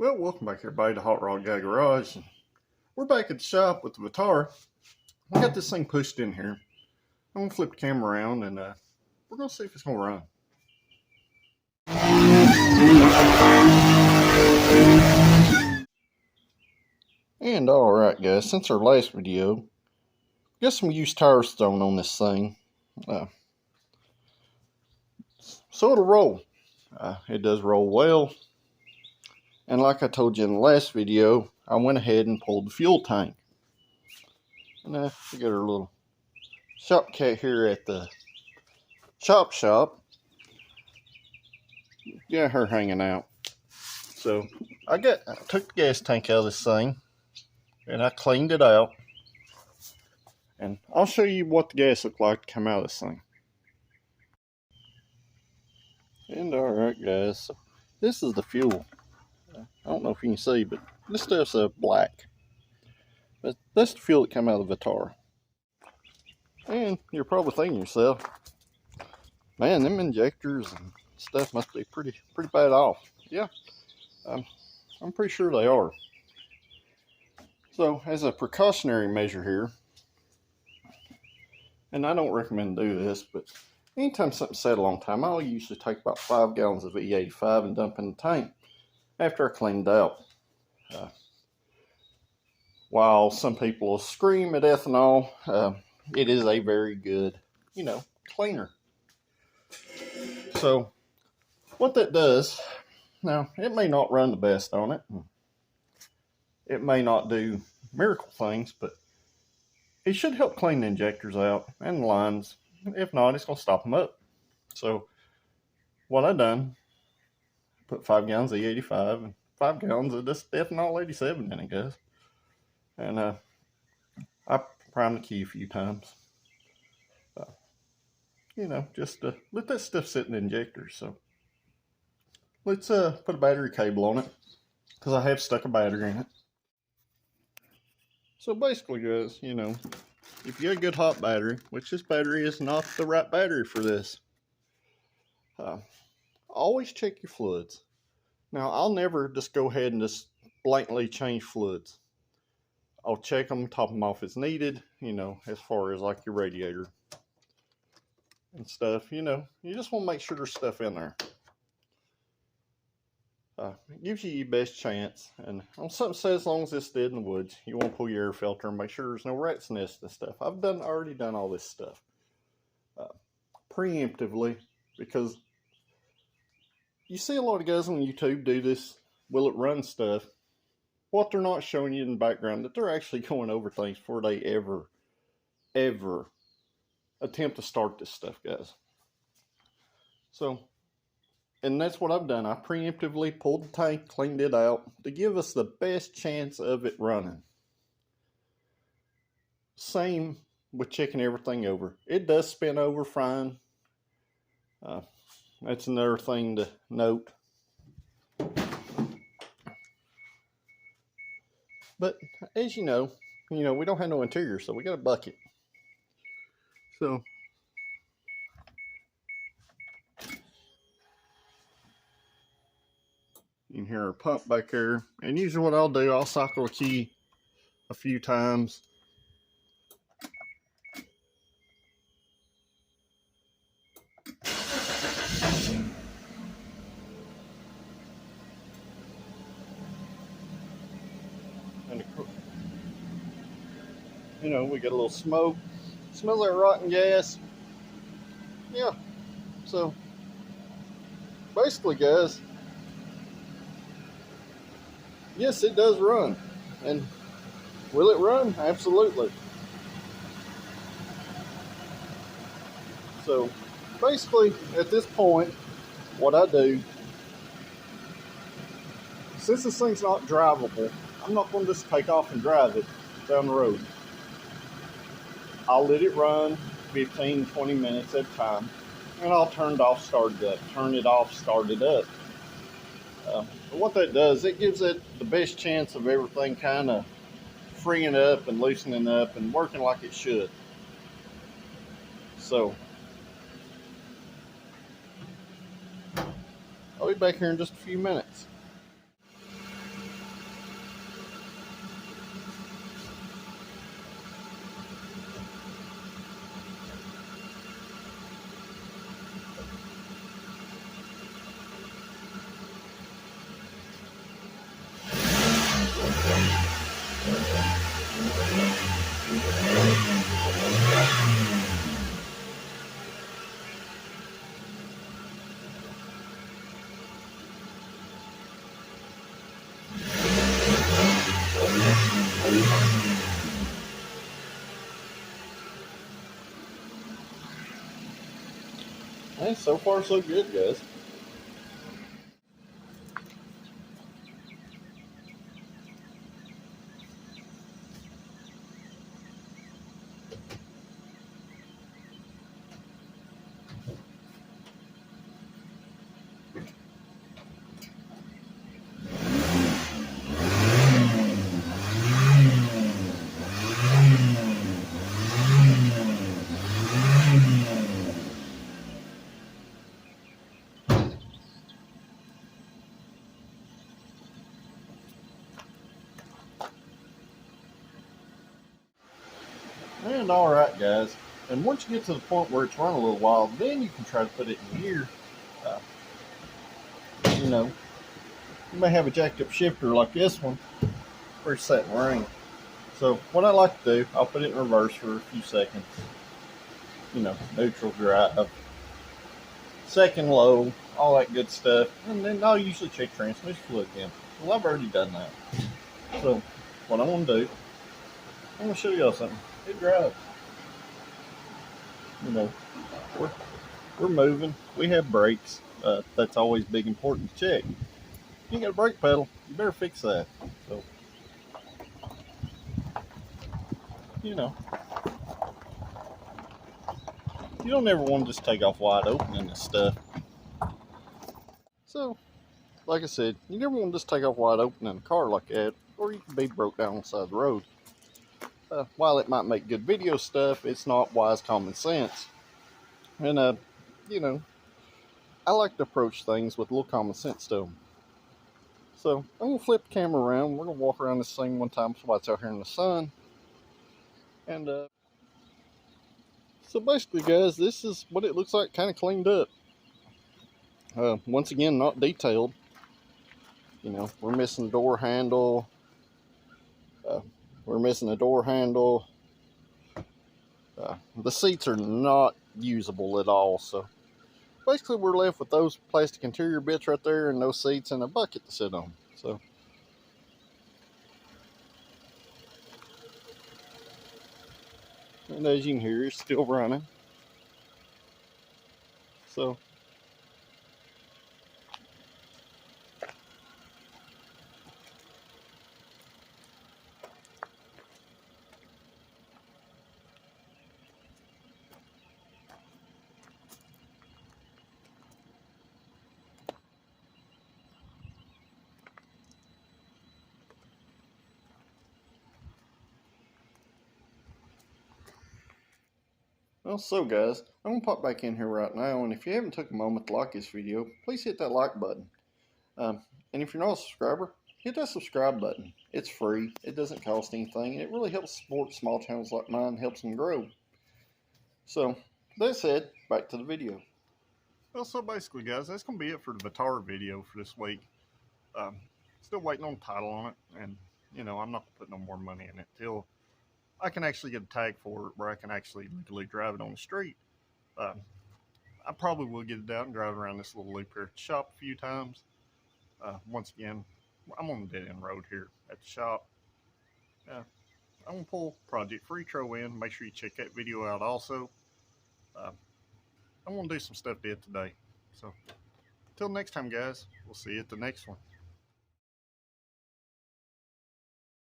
Well, welcome back everybody to Hot Rod Guy Garage. We're back at the shop with the Vitara. We got this thing pushed in here. I'm gonna flip the camera around and we're gonna see if it's gonna run. And alright guys, since our last video, got some used tires thrown on this thing. So it'll roll. It does roll well. And like I told you in the last video, I went ahead and pulled the fuel tank. And we got our little shop cat here at the shop. Yeah, her hanging out. So I took the gas tank out of this thing and I cleaned it out. And I'll show you what the gas looked like to come out of this thing. And alright guys, so this is the fuel. I don't know if you can see, but this stuff's black. But that's the fuel that came out of the Vitara. And you're probably thinking to yourself, man, them injectors and stuff must be pretty bad off. Yeah, I'm pretty sure they are. So as a precautionary measure here, and I don't recommend do this, but anytime something's sat a long time, I'll usually take about 5 gallons of E85 and dump in the tank after I cleaned it out. While some people will scream at ethanol, it is a very good, cleaner. So what that does, now it may not run the best on it. It may not do miracle things, but it should help clean the injectors out and the lines. If not, it's going to stop them up. So what I done, put 5 gallons of E85 and 5 gallons of this ethanol 87 in it, guys. And I primed the key a few times. Just to let that stuff sit in the injectors. So let's put a battery cable on it, because I have stuck a battery in it. So basically guys, if you got a good hot battery, which this battery is not the right battery for this, always check your fluids. Now I'll never just go ahead and just blatantly change fluids. I'll check them, top them off as needed, as far as like your radiator and stuff. You just want to make sure there's stuff in there. It gives you your best chance. And on something says as long as it's dead in the woods, you want to pull your air filter and make sure there's no rat's nest and stuff. I've already done all this stuff preemptively, because you see a lot of guys on YouTube do this will it run stuff. What they're not showing you in the background, that they're actually going over things before they ever attempt to start this stuff, guys. So, and that's what I've done. I preemptively pulled the tank, cleaned it out to give us the best chance of it running. Same with checking everything over. It does spin over fine. That's another thing to note. But as you know, we don't have no interior, so we got a bucket. So you can hear our pump back there. And usually what I'll do, I'll cycle a key a few times. And we get a little smoke. Smells like rotten gas. Yeah. So basically guys, yes, it does run. And will it run? Absolutely. So basically at this point, what I do, since this thing's not drivable, I'm not going to just take off and drive it down the road. I'll let it run 15, 20 minutes at a time, and I'll turn it off, start it up, turn it off, start it up. What that does, it gives it the best chance of everything kind of freeing up and loosening up and working like it should. So I'll be back here in just a few minutes. Hey, so far so good, guys. And all right, guys. And once you get to the point where it's run a little while, then you can try to put it in gear. Uh, you know, you may have a jacked up shifter like this one, where it's set in rain. So what I like to do, I'll put it in reverse for a few seconds. You know, neutral drive, second low, all that good stuff. And then I'll usually check transmission fluid again. Well, I've already done that. So what I'm going to do, I'm going to show y'all something. It drives. You know, we're moving. We have brakes. That's always big important to check. You got a brake pedal, you better fix that. So, you know, you don't ever want to just take off wide open in this stuff. So, like I said, you never want to just take off wide open in a car like that, or you can be broke down on the side of the road. While it might make good video stuff, it's not wise common sense. And, you know, I like to approach things with a little common sense to them. So, I'm going to flip the camera around. We're going to walk around this thing one time while it's out here in the sun. And, so basically, guys, this is what it looks like, kind of cleaned up. Once again, not detailed. You know, we're missing the door handle. We're missing a door handle. The seats are not usable at all. So basically, we're left with those plastic interior bits right there and no seats and a bucket to sit on. So, and as you can hear, it's still running. So, well, so guys, I'm gonna pop back in here right now, and if you haven't took a moment to like this video, please hit that like button. And if you're not a subscriber, hit that subscribe button. It's free, it doesn't cost anything, and it really helps support small channels like mine, helps them grow. So, that said, back to the video. Well, so basically, guys, that's going to be it for the Vitara video for this week. Still waiting on the title on it, and, you know, I'm not going to put no more money in it till I can actually get a tag for it where I can actually legally drive it on the street. I probably will get it out and drive around this little loop here at the shop a few times. Once again, I'm on the dead end road here at the shop. I'm going to pull Project Freetro in. Make sure you check that video out also. I'm going to do some stuff to it today. So, until next time, guys, we'll see you at the next one.